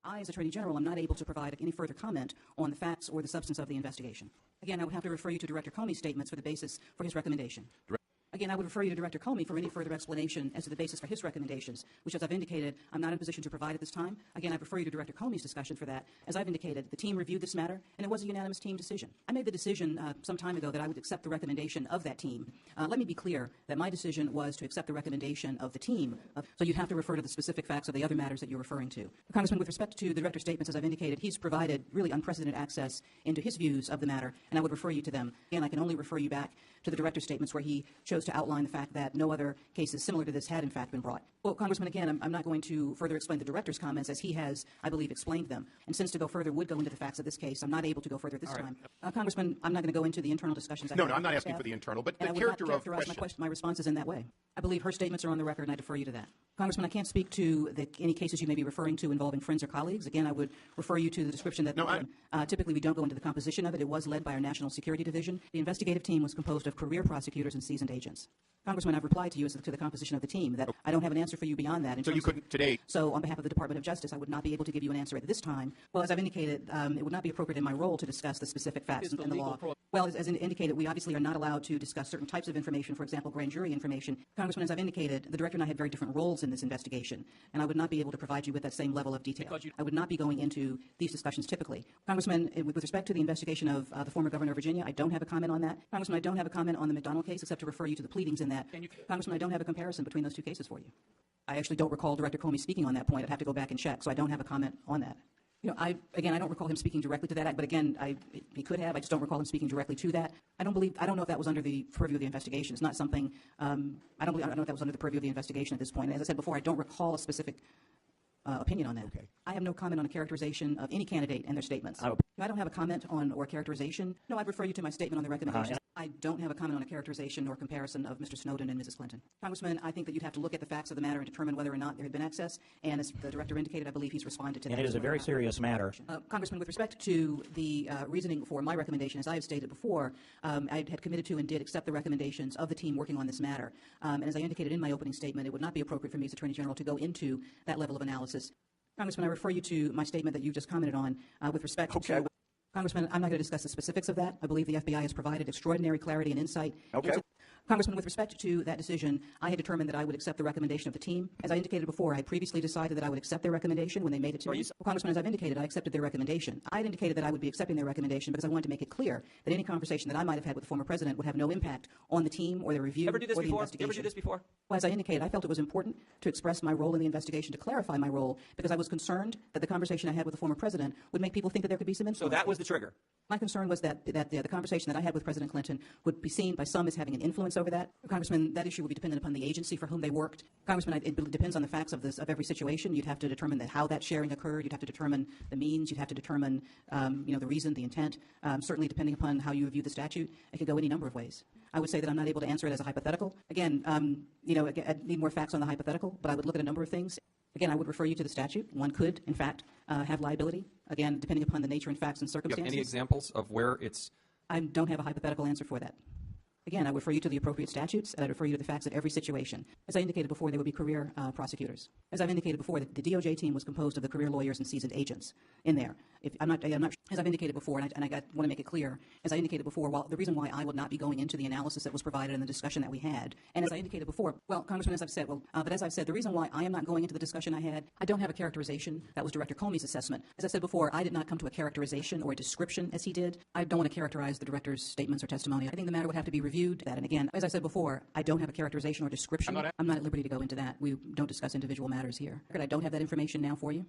I, as Attorney General, am not able to provide any further comment on the facts or the substance of the investigation. Again, I would have to refer you to Director Comey's statements for the basis for his recommendation. Again, I would refer you to Director Comey for any further explanation as to the basis for his recommendations, which, as I've indicated, I'm not in a position to provide at this time. Again, I refer you to Director Comey's discussion for that. As I've indicated, the team reviewed this matter, and it was a unanimous team decision. I made the decision some time ago that I would accept the recommendation of that team. Let me be clear that my decision was to accept the recommendation of the team. So you'd have to refer to the specific facts of the other matters that you're referring to. Congressman, with respect to the Director's statements, as I've indicated, he's provided really unprecedented access into his views of the matter, and I would refer you to them. Again, I can only refer you back to the Director's statements where he chose to outline the fact that no other cases similar to this had, in fact, been brought. Well, Congressman, again, I'm not going to further explain the Director's comments as he has, I believe, explained them. And since to go further would go into the facts of this case, I'm not able to go further at this time. Congressman, I'm not going to go into the internal discussions. No, I'm not asking for the internal, but the character of question. My responses in that way. I believe her statements are on the record, and I defer you to that. Congressman, I can't speak to any cases you may be referring to involving friends or colleagues. Again, I would refer you to the description that typically we don't go into the composition of it. It was led by our National Security Division. The investigative team was composed of career prosecutors and seasoned agents. Congressman, I've replied to you as to the composition of the team that I don't have an answer for you beyond that. So you couldn't today? So on behalf of the Department of Justice, I would not be able to give you an answer at this time. Well, as I've indicated, it would not be appropriate in my role to discuss the specific facts in the law. Well, as indicated, we obviously are not allowed to discuss certain types of information, for example, grand jury information. Congressman, as I've indicated, the Director and I had very different roles in this investigation, and I would not be able to provide you with that same level of detail. I would not be going into these discussions typically. Congressman, with respect to the investigation of the former governor of Virginia, I don't have a comment on that. Congressman, I don't have a comment on the McDonald case except to refer you to the pleadings in that. Congressman, I don't have a comparison between those two cases for you. I actually don't recall Director Comey speaking on that point. I'd have to go back and check, so I don't have a comment on that. You know, I don't recall him speaking directly to that, but again, he could have. I just don't recall him speaking directly to that. I don't know if that was under the purview of the investigation. It's not something, I don't know if that was under the purview of the investigation at this point. As I said before, I don't recall a specific opinion on that. Okay. I have no comment on a characterization of any candidate and their statements. I don't have a comment on or characterization. No, I'd refer you to my statement on the recommendation. I don't have a comment on a characterization or comparison of Mr. Snowden and Mrs. Clinton. Congressman, I think that you'd have to look at the facts of the matter and determine whether or not there had been access, and as the Director indicated, I believe he's responded to that. And it is a very serious matter. Congressman, with respect to the reasoning for my recommendation, as I have stated before, I had committed to and did accept the recommendations of the team working on this matter. And as I indicated in my opening statement, it would not be appropriate for me as Attorney General to go into that level of analysis. Congressman, I refer you to my statement that you just commented on with respect to... Congressman, I'm not going to discuss the specifics of that. I believe the FBI has provided extraordinary clarity and insight. Congressman, with respect to that decision, I had determined that I would accept the recommendation of the team. As I indicated before, I had previously decided that I would accept their recommendation when they made it to me. Well, Congressman, as I've indicated, I accepted their recommendation. I had indicated that I would be accepting their recommendation because I wanted to make it clear that any conversation that I might have had with the former president would have no impact on the team or the review or the investigation. Ever do this before? Well, as I indicated, I felt it was important to express my role in the investigation, to clarify my role, because I was concerned that the conversation I had with the former president would make people think that there could be some influence. So that was the trigger? My concern was that the conversation that I had with President Clinton would be seen by some as having an influence over that. Congressman, that issue would be dependent upon the agency for whom they worked. Congressman, it depends on the facts of every situation. You'd have to determine how that sharing occurred. You'd have to determine the means. You'd have to determine the reason, the intent. Certainly, depending upon how you review the statute, it could go any number of ways. I would say that I'm not able to answer it as a hypothetical. Again, I need more facts on the hypothetical, but I would look at a number of things. Again, I would refer you to the statute. One could, in fact, have liability, again, depending upon the nature and facts and circumstances. Do you have any examples of where it's... I don't have a hypothetical answer for that. Again, I would refer you to the appropriate statutes, and I'd refer you to the facts of every situation. As I indicated before, they would be career prosecutors. As I've indicated before, the DOJ team was composed of the career lawyers and seasoned agents in there. I'm not, as I've indicated before, and I want to make it clear, as I indicated before, the reason why I would not be going into the analysis that was provided in the discussion that we had, and as I indicated before, Congressman, as I've said, but as I've said, the reason why I am not going into the discussion I had, I don't have a characterization. That was Director Comey's assessment. As I said before, I did not come to a characterization or a description as he did. I don't want to characterize the director's statements or testimony. I think the matter would have to be reviewed. And again, as I said before, I don't have a characterization or description. I'm not at liberty to go into that. We don't discuss individual matters here. I don't have that information now for you.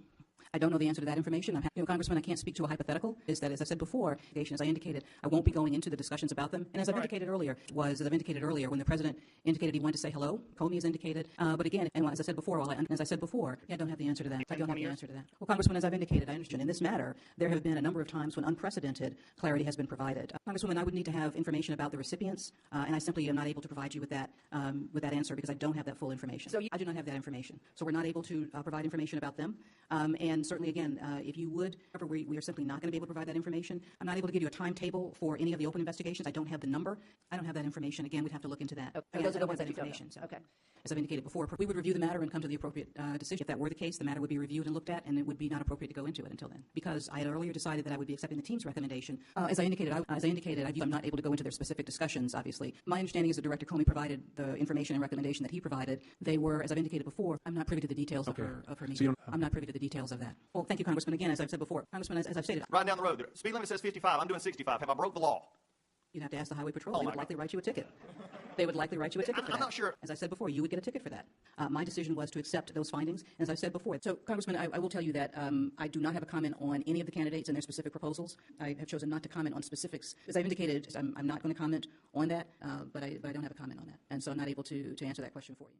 I don't know the answer to that information. Congressman, I can't speak to a hypothetical. Is that, as I said before, as I indicated, I won't be going into the discussions about them. And as I've indicated earlier, when the president indicated he wanted to say hello, Comey has indicated. But again, and as I said before, I don't have the answer to that. I don't have the answer to that. Well, Congressman, as I've indicated, I understand in this matter, there have been a number of times when unprecedented clarity has been provided. Congresswoman, I would need to have information about the recipients, and I simply am not able to provide you with that answer because I don't have that full information. So I do not have that information. So we're not able to provide information about them. And certainly, again, if you would, however, we are simply not going to be able to provide that information. I'm not able to give you a timetable for any of the open investigations. I don't have the number. I don't have that information. Again, we'd have to look into that. Okay. Again, Those are I the don't ones have that you don't information. know. So, Okay. as I've indicated before, we would review the matter and come to the appropriate decision. If that were the case, the matter would be reviewed and looked at, and it would be not appropriate to go into it until then. Because I had earlier decided that I would be accepting the team's recommendation. As I indicated, I'm not able to go into their specific discussions, obviously. My understanding is that Director Comey provided the information and recommendation that he provided. They were, as I've indicated before, I'm not privy to the details of her meeting. I'm not privy to the details of that. Well, thank you, Congressman. Again, as I've said before, Congressman, as I've stated, Riding down the road, the speed limit says 55. I'm doing 65. Have I broke the law? you'd have to ask the Highway Patrol. Oh, They would likely write you a ticket. They would likely write you a ticket for that. I'm not sure. As I said before, you would get a ticket for that. My decision was to accept those findings, as I've said before. So, Congressman, I will tell you that I do not have a comment on any of the candidates and their specific proposals. I have chosen not to comment on specifics. As I've indicated, I'm not going to comment on that, but I don't have a comment on that. And so I'm not able to answer that question for you.